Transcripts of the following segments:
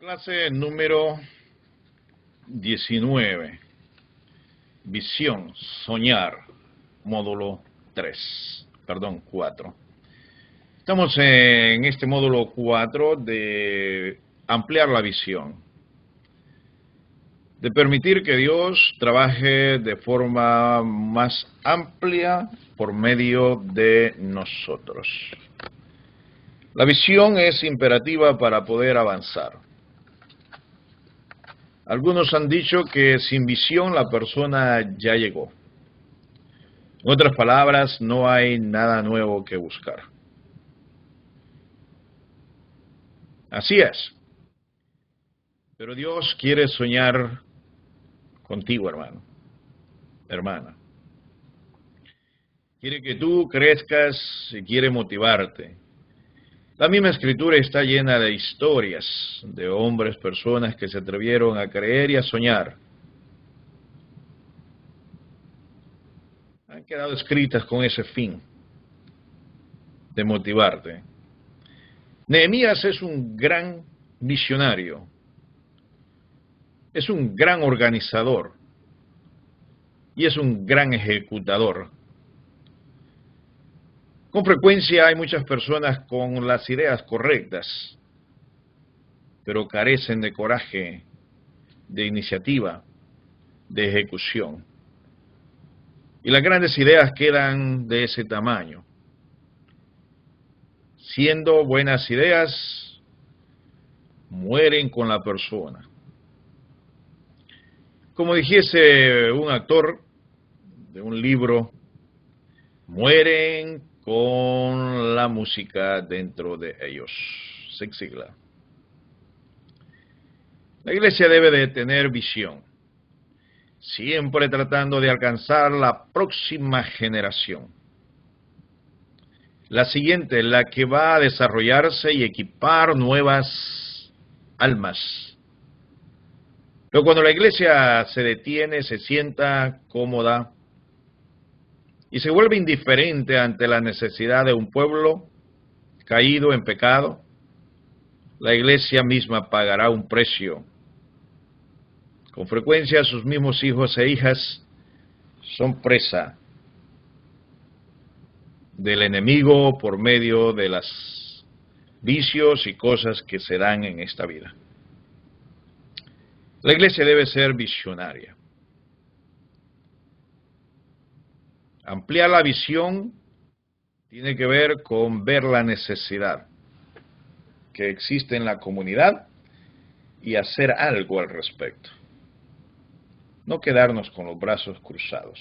Clase número 19. Visión, soñar, módulo 4. Estamos en este módulo 4 de ampliar la visión, de permitir que Dios trabaje de forma más amplia por medio de nosotros. La visión es imperativa para poder avanzar. Algunos han dicho que sin visión la persona ya llegó. En otras palabras, no hay nada nuevo que buscar. Así es. Pero Dios quiere soñar contigo, hermano, hermana. Quiere que tú crezcas y quiere motivarte. La misma escritura está llena de historias de hombres, personas que se atrevieron a creer y a soñar. Han quedado escritas con ese fin de motivarte. Nehemías es un gran visionario, es un gran organizador y es un gran ejecutador. Con frecuencia hay muchas personas con las ideas correctas, pero carecen de coraje, de iniciativa, de ejecución. Y las grandes ideas quedan de ese tamaño. Siendo buenas ideas, mueren con la persona. Como dijese un actor de un libro, mueren con la música dentro de ellos. Zig Ziglar. La iglesia debe de tener visión, siempre tratando de alcanzar la próxima generación. La siguiente, la que va a desarrollarse y equipar nuevas almas. Pero cuando la iglesia se detiene, se sienta cómoda y se vuelve indiferente ante la necesidad de un pueblo caído en pecado, la iglesia misma pagará un precio. Con frecuencia sus mismos hijos e hijas son presa del enemigo por medio de los vicios y cosas que se dan en esta vida. La iglesia debe ser visionaria. Ampliar la visión tiene que ver con ver la necesidad que existe en la comunidad y hacer algo al respecto. No quedarnos con los brazos cruzados.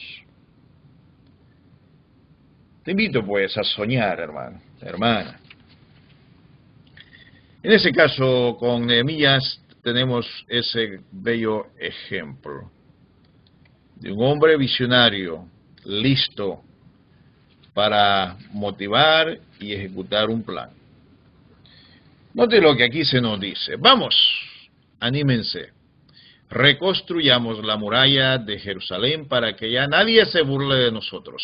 Te invito pues a soñar, hermano, hermana. En ese caso, con Nehemías tenemos ese bello ejemplo de un hombre visionario, listo para motivar y ejecutar un plan. Note lo que aquí se nos dice. Vamos, anímense. Reconstruyamos la muralla de Jerusalén para que ya nadie se burle de nosotros.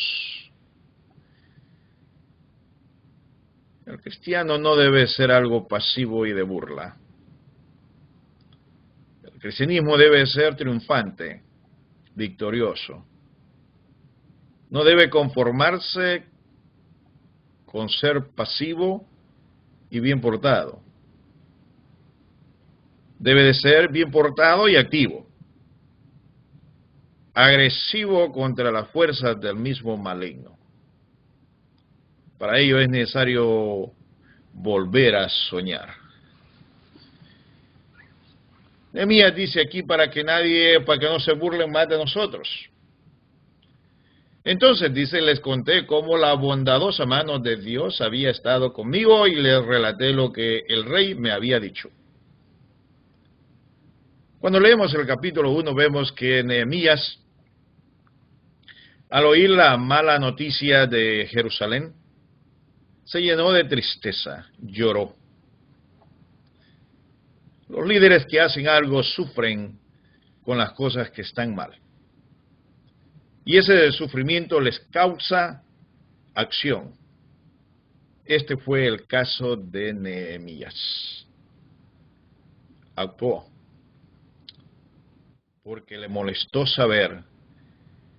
El cristiano no debe ser algo pasivo y de burla. El cristianismo debe ser triunfante, victorioso. No debe conformarse con ser pasivo y bien portado. Debe de ser bien portado y activo, agresivo contra las fuerzas del mismo maligno. Para ello es necesario volver a soñar. Nehemías dice aquí para que no se burlen más de nosotros. Entonces dice, les conté cómo la bondadosa mano de Dios había estado conmigo y les relaté lo que el rey me había dicho. Cuando leemos el capítulo 1 vemos que Nehemías, al oír la mala noticia de Jerusalén, se llenó de tristeza, lloró. Los líderes que hacen algo sufren con las cosas que están mal. Y ese sufrimiento les causa acción. Este fue el caso de Nehemías. actuó, porque le molestó saber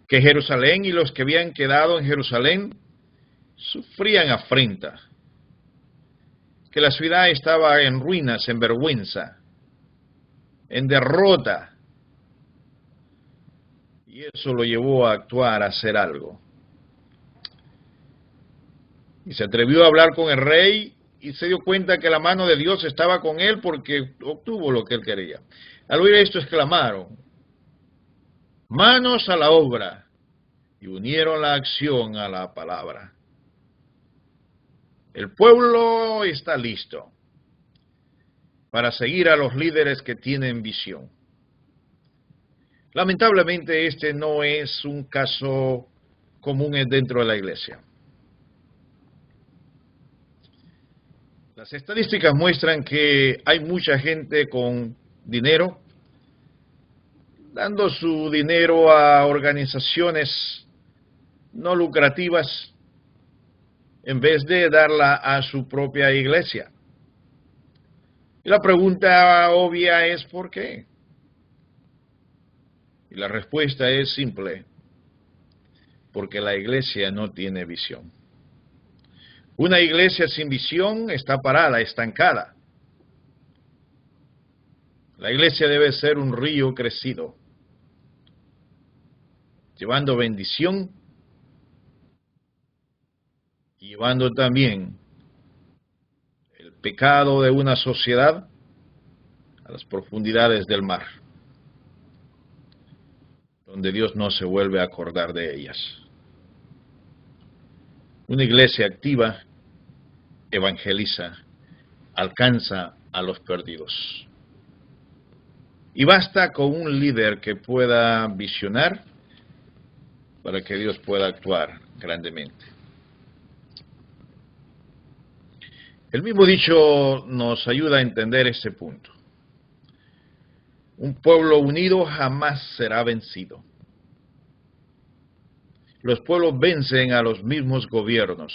que Jerusalén y los que habían quedado en Jerusalén sufrían afrenta, que la ciudad estaba en ruinas, en vergüenza, en derrota, y eso lo llevó a actuar, a hacer algo. Y se atrevió a hablar con el rey y se dio cuenta que la mano de Dios estaba con él porque obtuvo lo que él quería. Al oír esto exclamaron: manos a la obra, y unieron la acción a la palabra. El pueblo está listo para seguir a los líderes que tienen visión. Lamentablemente este no es un caso común dentro de la iglesia. Las estadísticas muestran que hay mucha gente con dinero dando su dinero a organizaciones no lucrativas en vez de darla a su propia iglesia. Y la pregunta obvia es ¿por qué? Y la respuesta es simple: porque la iglesia no tiene visión. Una iglesia sin visión está parada, estancada. La iglesia debe ser un río crecido, llevando bendición y llevando también el pecado de una sociedad a las profundidades del mar, donde Dios no se vuelve a acordar de ellas. Una iglesia activa evangeliza, alcanza a los perdidos. Y basta con un líder que pueda visionar para que Dios pueda actuar grandemente. El mismo dicho nos ayuda a entender este punto. Un pueblo unido jamás será vencido. Los pueblos vencen a los mismos gobiernos.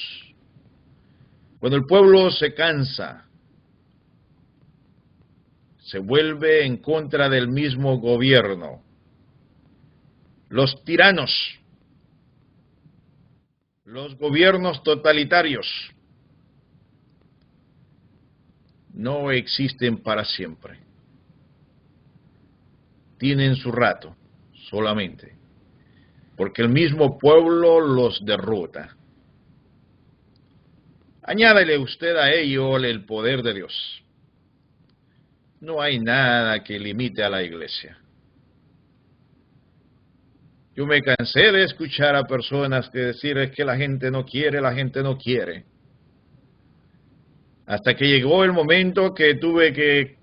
Cuando el pueblo se cansa, se vuelve en contra del mismo gobierno. Los tiranos, los gobiernos totalitarios, no existen para siempre. Tienen su rato solamente, porque el mismo pueblo los derrota. Añádale usted a ello el poder de Dios. No hay nada que limite a la iglesia. Yo me cansé de escuchar a personas que decir es que la gente no quiere, la gente no quiere. Hasta que llegó el momento que tuve que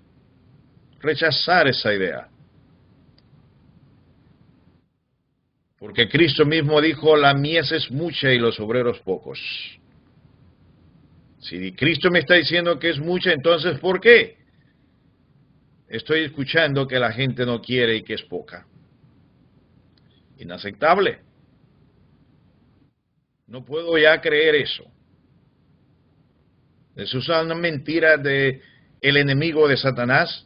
rechazar esa idea. Porque Cristo mismo dijo, la mies es mucha y los obreros pocos. Si Cristo me está diciendo que es mucha, entonces ¿por qué estoy escuchando que la gente no quiere y que es poca? Inaceptable. No puedo ya creer eso. Es una mentira de el enemigo de Satanás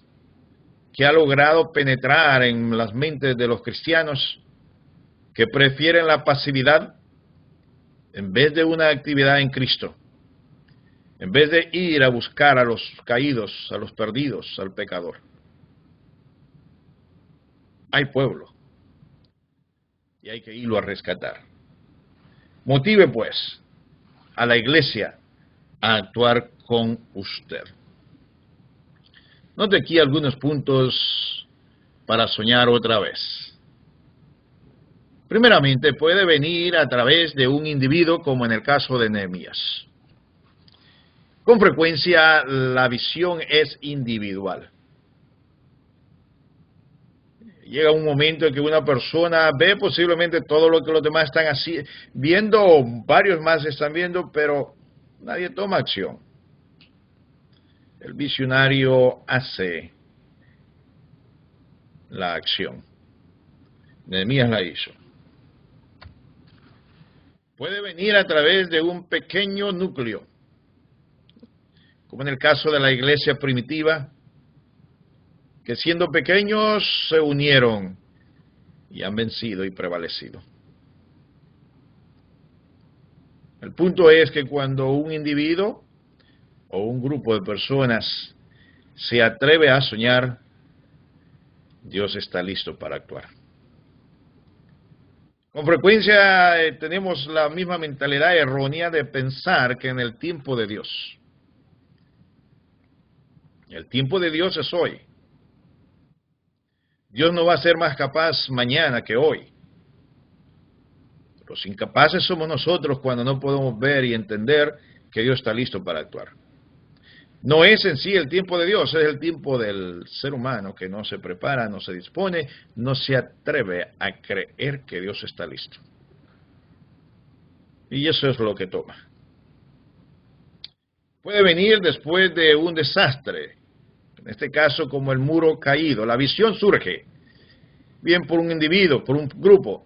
que ha logrado penetrar en las mentes de los cristianos que prefieren la pasividad en vez de una actividad en Cristo. En vez de ir a buscar a los caídos, a los perdidos, al pecador. Hay pueblo. Y hay que irlo a rescatar. Motive, pues, a la iglesia a actuar con usted. Note aquí algunos puntos para soñar otra vez. Primeramente, puede venir a través de un individuo, como en el caso de Nehemías. Con frecuencia la visión es individual. Llega un momento en que una persona ve posiblemente todo lo que los demás están viendo, o varios más están viendo, pero nadie toma acción. El visionario hace la acción. Nehemías la hizo. Puede venir a través de un pequeño núcleo, como en el caso de la iglesia primitiva, que siendo pequeños se unieron y han vencido y prevalecido. El punto es que cuando un individuo o un grupo de personas se atreve a soñar, Dios está listo para actuar. Con frecuencia tenemos la misma mentalidad errónea de pensar que en el tiempo de Dios. El tiempo de Dios es hoy. Dios no va a ser más capaz mañana que hoy. Los incapaces somos nosotros cuando no podemos ver y entender que Dios está listo para actuar. No es en sí el tiempo de Dios, es el tiempo del ser humano que no se prepara, no se dispone, no se atreve a creer que Dios está listo. Y eso es lo que toma. Puede venir después de un desastre, en este caso como el muro caído. La visión surge, bien por un individuo, por un grupo,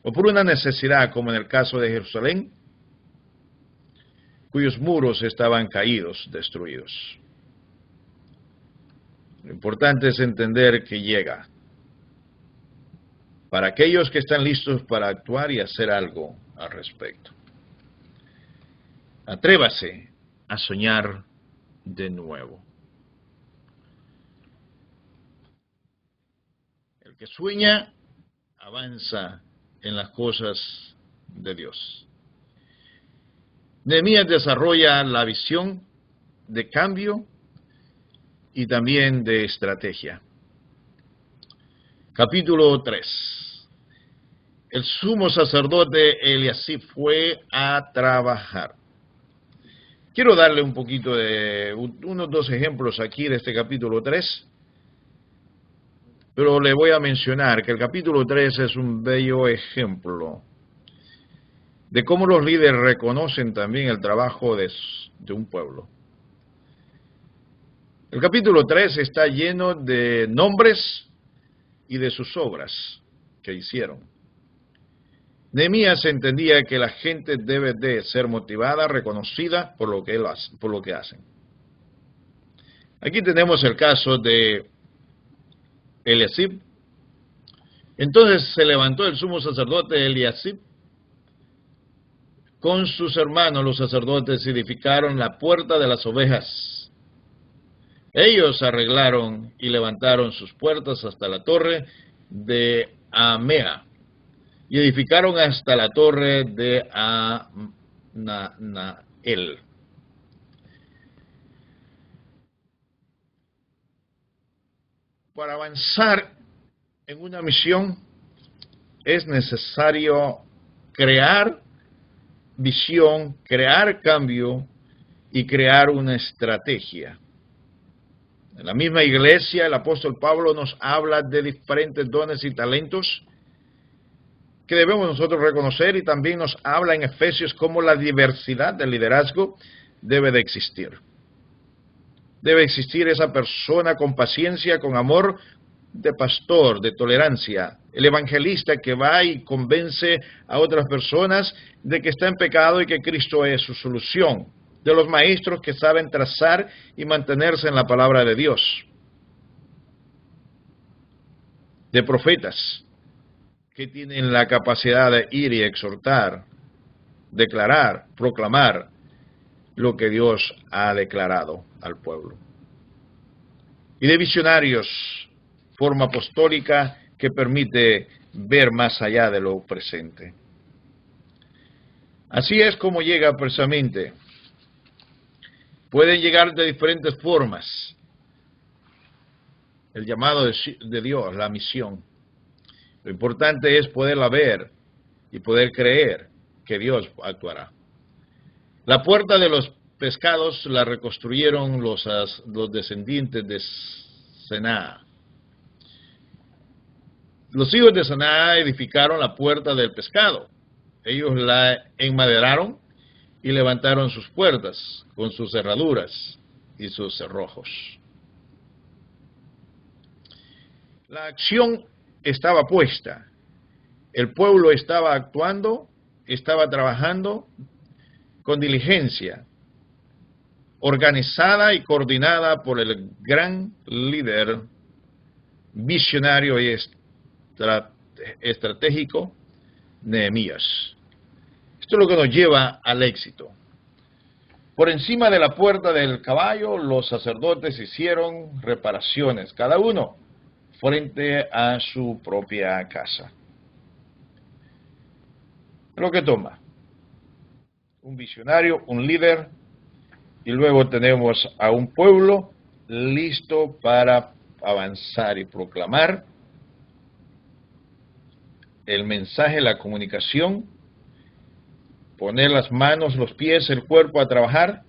o por una necesidad, como en el caso de Jerusalén, cuyos muros estaban caídos, destruidos. Lo importante es entender que llega para aquellos que están listos para actuar y hacer algo al respecto. Atrévase a soñar de nuevo. El que sueña avanza en las cosas de Dios. Nehemías desarrolla la visión de cambio y también de estrategia. Capítulo 3. El sumo sacerdote Eliasib fue a trabajar. Quiero darle un poquito de unos dos ejemplos aquí de este capítulo 3. Pero le voy a mencionar que el capítulo 3 es un bello ejemplo de cómo los líderes reconocen también el trabajo de un pueblo. El capítulo 3 está lleno de nombres y de sus obras que hicieron. Nehemías entendía que la gente debe de ser motivada, reconocida por lo que hacen. Aquí tenemos el caso de Eliasib. Entonces se levantó el sumo sacerdote Eliasib con sus hermanos los sacerdotes, edificaron la puerta de las ovejas. Ellos arreglaron y levantaron sus puertas hasta la torre de Amea y edificaron hasta la torre de Ananael. Para avanzar en una misión es necesario crear visión, crear cambio y crear una estrategia. En la misma iglesia, el apóstol Pablo nos habla de diferentes dones y talentos que debemos nosotros reconocer, y también nos habla en Efesios cómo la diversidad del liderazgo debe de existir. Debe existir esa persona con paciencia, con amor, de pastor, de tolerancia, el evangelista que va y convence a otras personas de que está en pecado y que Cristo es su solución, de los maestros que saben trazar y mantenerse en la palabra de Dios, de profetas que tienen la capacidad de ir y exhortar, declarar, proclamar lo que Dios ha declarado al pueblo, y de visionarios, forma apostólica que permite ver más allá de lo presente. Así es como llega precisamente. Pueden llegar de diferentes formas. El llamado de Dios, la misión. Lo importante es poderla ver y poder creer que Dios actuará. La puerta de los pescados la reconstruyeron los descendientes de Sená. Los hijos de Sená edificaron la puerta del pescado. Ellos la enmaderaron y levantaron sus puertas con sus cerraduras y sus cerrojos. La acción estaba puesta. El pueblo estaba actuando, estaba trabajando con diligencia, organizada y coordinada por el gran líder visionario y estratégico, Nehemías. Esto es lo que nos lleva al éxito. Por encima de la puerta del caballo, los sacerdotes hicieron reparaciones, cada uno frente a su propia casa. Lo que toma un visionario, un líder, y luego tenemos a un pueblo listo para avanzar y proclamar el mensaje, la comunicación, poner las manos, los pies, el cuerpo a trabajar,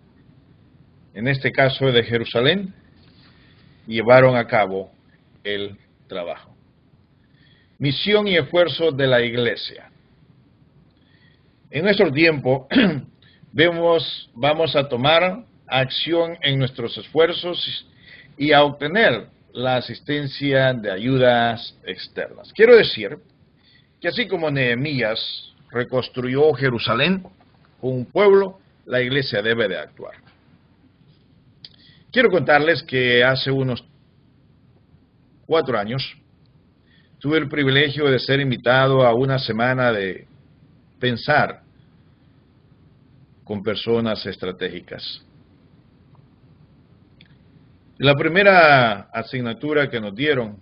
en este caso de Jerusalén, y llevaron a cabo el trabajo. Misión y esfuerzo de la iglesia. En nuestro tiempo, vamos a tomar acción en nuestros esfuerzos y a obtener la asistencia de ayudas externas. Quiero decir que así como Nehemías reconstruyó Jerusalén con un pueblo, la iglesia debe de actuar. Quiero contarles que hace unos 4 años tuve el privilegio de ser invitado a una semana de pensar con personas estratégicas. La primera asignatura que nos dieron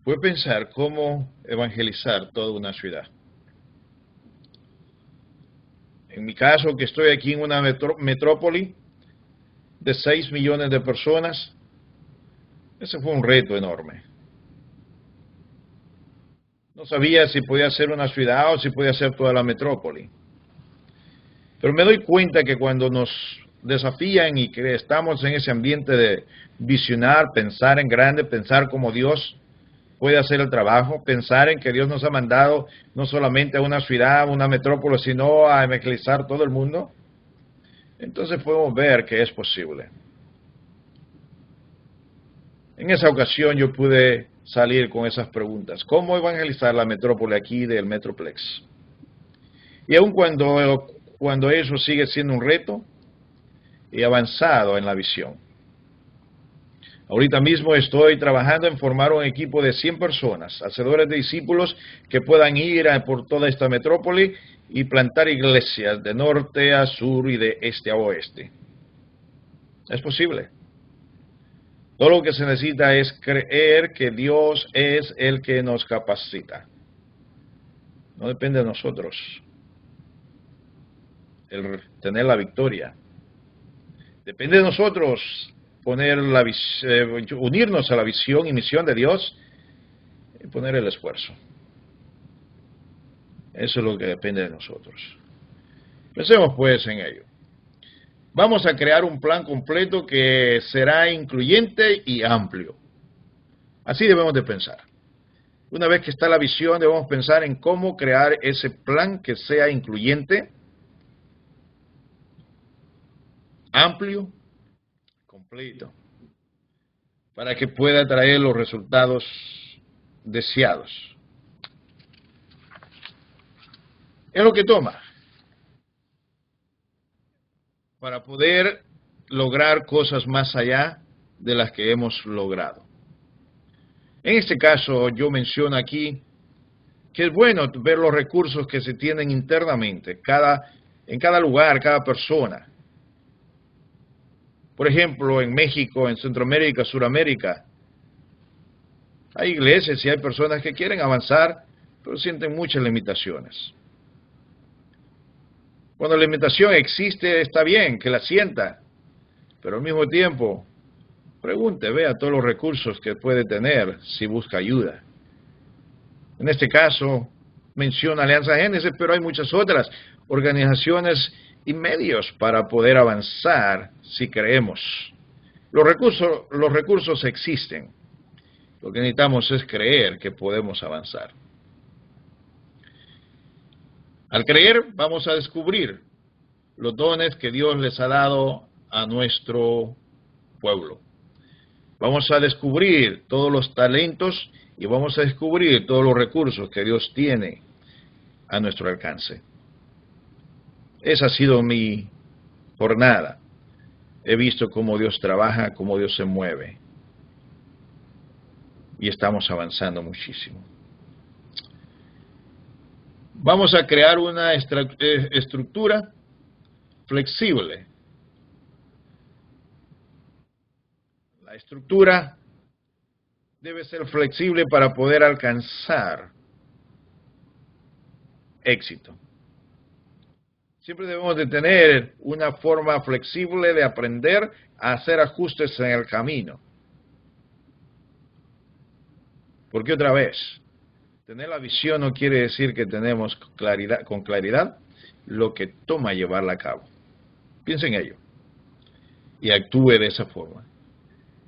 fue pensar cómo evangelizar toda una ciudad. En mi caso, que estoy aquí en una metrópoli de 6 millones de personas, ese fue un reto enorme. No sabía si podía ser una ciudad o si podía ser toda la metrópoli. Pero me doy cuenta que cuando nos desafían y que estamos en ese ambiente de visionar, pensar en grande, pensar como Dios puede hacer el trabajo, pensar en que Dios nos ha mandado no solamente a una ciudad, a una metrópoli, sino a evangelizar todo el mundo, entonces podemos ver que es posible. En esa ocasión yo pude salir con esas preguntas. ¿Cómo evangelizar la metrópoli aquí del Metroplex? Y aun cuando eso sigue siendo un reto, he avanzado en la visión. Ahorita mismo estoy trabajando en formar un equipo de 100 personas, hacedores de discípulos que puedan ir por toda esta metrópoli y plantar iglesias de norte a sur y de este a oeste. Es posible. Todo lo que se necesita es creer que Dios es el que nos capacita. No depende de nosotros el tener la victoria. Depende de nosotros unirnos a la visión y misión de Dios y poner el esfuerzo. Eso es lo que depende de nosotros. Pensemos pues en ello. Vamos a crear un plan completo que será incluyente y amplio. Así debemos de pensar. Una vez que está la visión, debemos pensar en cómo crear ese plan que sea incluyente, amplio, completo, para que pueda traer los resultados deseados. Es lo que toma para poder lograr cosas más allá de las que hemos logrado. En este caso, yo menciono aquí que es bueno ver los recursos que se tienen internamente, en cada lugar, cada persona. Por ejemplo, en México, en Centroamérica, Suramérica, hay iglesias y hay personas que quieren avanzar, pero sienten muchas limitaciones. Cuando la limitación existe, está bien que la sienta, pero al mismo tiempo, pregunte, vea todos los recursos que puede tener si busca ayuda. En este caso, menciona Alianza Génesis, pero hay muchas otras organizaciones y medios para poder avanzar si creemos. Los recursos existen. Lo que necesitamos es creer que podemos avanzar. Al creer, vamos a descubrir los dones que Dios les ha dado a nuestro pueblo. Vamos a descubrir todos los talentos y vamos a descubrir todos los recursos que Dios tiene a nuestro alcance. Esa ha sido mi jornada. He visto cómo Dios trabaja, cómo Dios se mueve. y estamos avanzando muchísimo. Vamos a crear una estructura flexible. La estructura debe ser flexible para poder alcanzar éxito. Siempre debemos de tener una forma flexible de aprender a hacer ajustes en el camino. Porque otra vez, tener la visión no quiere decir que tenemos con claridad lo que toma llevarla a cabo. Piensa en ello y actúe de esa forma.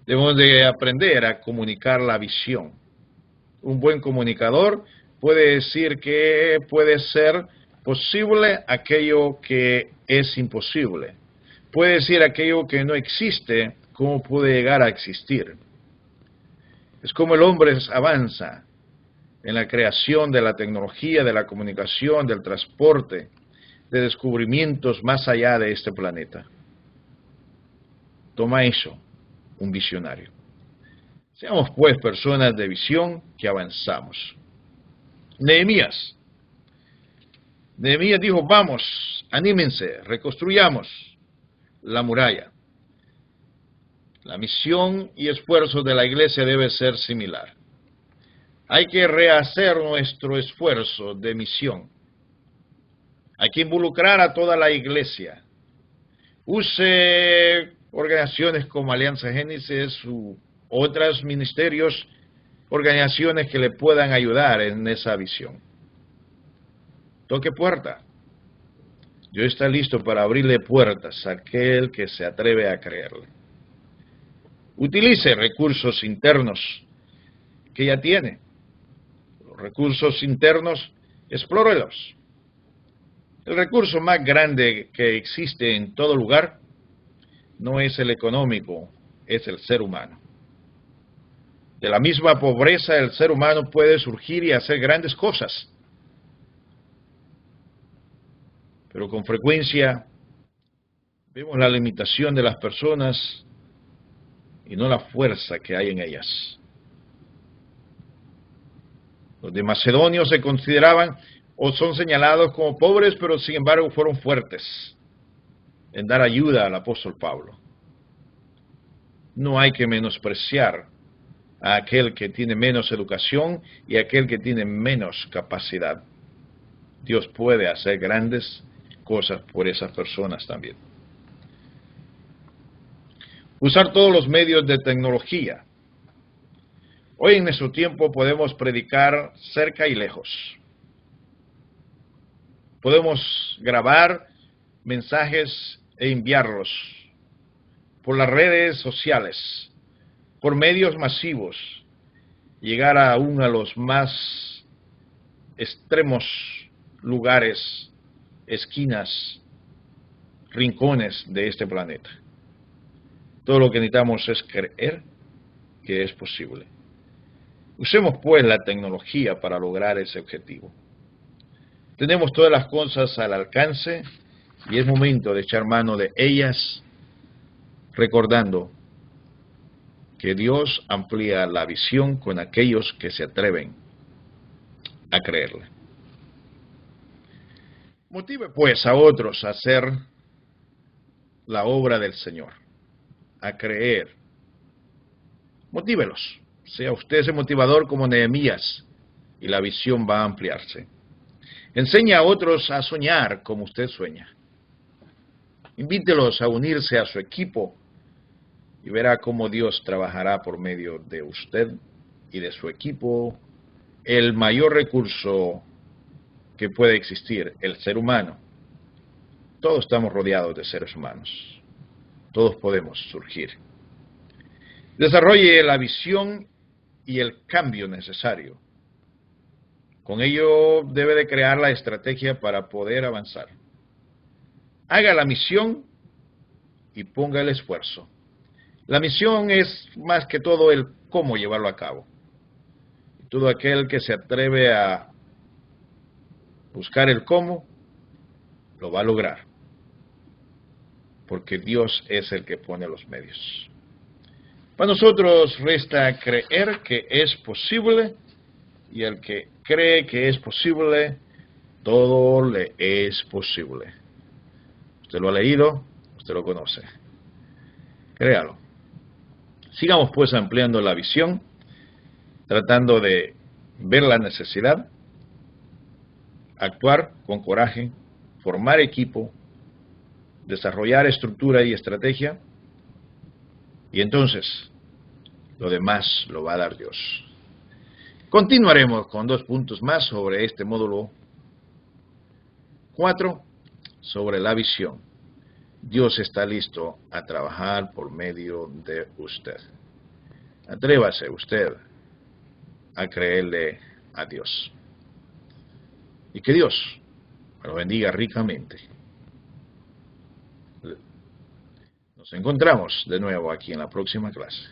Debemos de aprender a comunicar la visión. Un buen comunicador puede decir que puede ser posible aquello que es imposible. Puede decir aquello que no existe, cómo puede llegar a existir. Es como el hombre avanza en la creación de la tecnología, de la comunicación, del transporte, de descubrimientos más allá de este planeta. Toma eso, un visionario. Seamos pues personas de visión que avanzamos. Nehemías dijo, vamos, anímense, reconstruyamos la muralla. La misión y esfuerzo de la iglesia debe ser similar. Hay que rehacer nuestro esfuerzo de misión. Hay que involucrar a toda la iglesia. Use organizaciones como Alianza Génesis u otros ministerios, organizaciones que le puedan ayudar en esa visión. Toque puerta. Dios está listo para abrirle puertas a aquel que se atreve a creerle. Utilice recursos internos que ya tiene. Los recursos internos, explórelos. El recurso más grande que existe en todo lugar no es el económico, es el ser humano. De la misma pobreza, el ser humano puede surgir y hacer grandes cosas. Pero con frecuencia vemos la limitación de las personas y no la fuerza que hay en ellas. Los de Macedonio se consideraban o son señalados como pobres, pero sin embargo fueron fuertes en dar ayuda al apóstol Pablo. No hay que menospreciar a aquel que tiene menos educación y a aquel que tiene menos capacidad. Dios puede hacer grandes cosas por esas personas también. Usar todos los medios de tecnología. Hoy en nuestro tiempo podemos predicar cerca y lejos. Podemos grabar mensajes e enviarlos por las redes sociales, por medios masivos, llegar aún a los más extremos lugares, esquinas, rincones de este planeta. Todo lo que necesitamos es creer que es posible. Usemos pues la tecnología para lograr ese objetivo. Tenemos todas las cosas al alcance y es momento de echar mano de ellas, recordando que Dios amplía la visión con aquellos que se atreven a creerle. Motive pues a otros a hacer la obra del Señor, a creer. Motívelos. Sea usted ese motivador como Nehemías y la visión va a ampliarse. Enseña a otros a soñar como usted sueña. Invítelos a unirse a su equipo y verá cómo Dios trabajará por medio de usted y de su equipo el mayor recurso que puede existir, el ser humano. Todos estamos rodeados de seres humanos. Todos podemos surgir. Desarrolle la visión y el cambio necesario. Con ello debe de crear la estrategia para poder avanzar. Haga la misión y ponga el esfuerzo. La misión es más que todo el cómo llevarlo a cabo. Todo aquel que se atreve a buscar el cómo, lo va a lograr. Porque Dios es el que pone los medios. Para nosotros resta creer que es posible, y el que cree que es posible, todo le es posible. Usted lo ha leído, usted lo conoce. Créalo. Sigamos pues ampliando la visión, tratando de ver la necesidad, actuar con coraje, formar equipo, desarrollar estructura y estrategia, y entonces lo demás lo va a dar Dios. Continuaremos con 2 puntos más sobre este módulo 4, sobre la visión. Dios está listo a trabajar por medio de usted. Atrévase usted a creerle a Dios. Y que Dios lo bendiga ricamente. Nos encontramos de nuevo aquí en la próxima clase.